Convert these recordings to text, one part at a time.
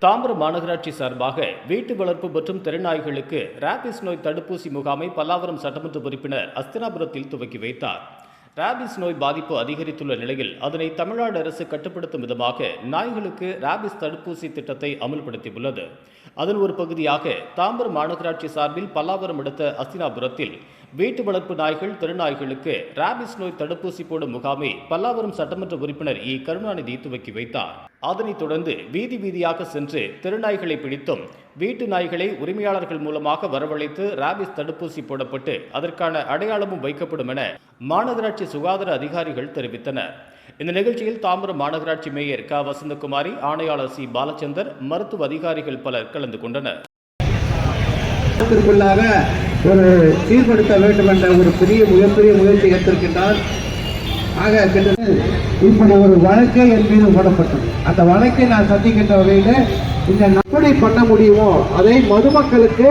தாம்பரம் மாநகராட்சி சார்பாக வீட்டு வளர்ப்பு மற்றும் தெருநாய்களுக்கு ராபிஸ் நோய் தடுப்பூசி முகாமை பல்லாவரம் சட்டமன்ற உறுப்பினர் அஸ்தினாபுரத்தில் துவக்கி வைத்தார். ராபிஸ் நோய் பாதிப்பு அதிகரித்துள்ள நிலையில் அதனை தமிழ்நாடு அரசு கட்டுப்படுத்தும் விதமாக நாய்களுக்கு ராபிஸ் தடுப்பூசி திட்டத்தை அமல்படுத்தியுள்ளது. அதன் ஒரு பகுதியாக தாம்பரம் மாநகராட்சி சார்பில் பல்லாவரம் அடுத்த அஸ்தினாபுரத்தில் வீட்டு வளர்ப்பு நாய்கள் தெருநாய்களுக்கு ராபிஸ் நோய் தடுப்பூசி போடும் முகாமை பல்லாவரம் சட்டமன்ற உறுப்பினர் இ. கருணாநிதி துவக்கி வைத்தார். அதனைத் தொடர்ந்து வீதி வீதியாக சென்று தெருநாய்களை பிடித்தும் வீட்டு நாய்களை உரிமையாளர்கள் மூலமாக வரவழைத்து ராபிஸ் தடுப்பூசி போடப்பட்டு அதற்கான அடையாளமும் வைக்கப்படும் என மாநகராட்சி சுகாதார அதிகாரிகள் தெரிவித்தனர். இந்த நிகழ்ச்சியில் தாம்பரம் மாநகராட்சி மேயர் க. வசந்தகுமாரி, ஆணையாளர் சி. பாலச்சந்தர், மருத்துவ அதிகாரிகள் பலர் கலந்து கொண்டனர். ஒரு சீர்படுத்த வேண்டும் என்ற ஒரு மிகப்பெரிய முயற்சி எடுத்திருக்கின்றார். ஆக இப்படி ஒரு வழக்கை என் மீது போடப்பட்டது. அந்த வழக்கை நான் சந்திக்கின்ற வகையில் இந்த எப்படி பண்ண முடியுமோ அதை மதுமக்களுக்கு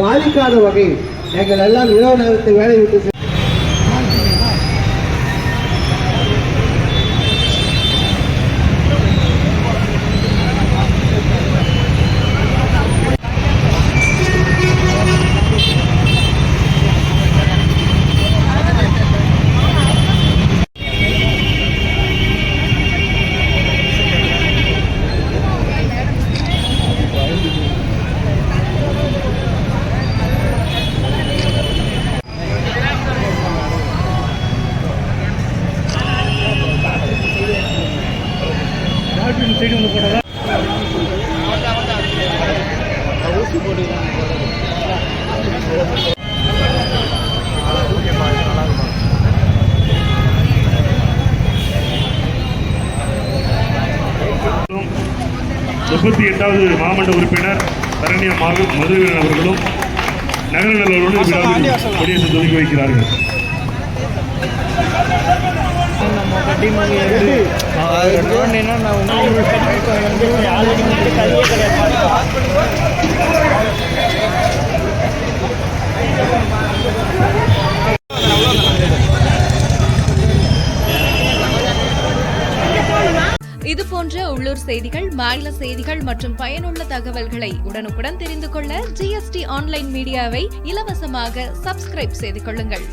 பாதிக்காத வகையில் எங்கள் எல்லாம் இரவு நேரத்தை வேலை விட்டு முப்பத்தி 8வது மாமன்ற உறுப்பினர் தரணிய மதுவீரன் அவர்களும் நகர நலரோடு விழாவில் கொடியேற்றி துவக்கி வைக்கிறார்கள். இதுபோன்ற உள்ளூர் செய்திகள், மாநில செய்திகள் மற்றும் பயனுள்ள தகவல்களை உடனுக்குடன் தெரிந்து கொள்ள GST ஆன்லைன் மீடியாவை இலவசமாக சப்ஸ்கிரைப் செய்து கொள்ளுங்கள்.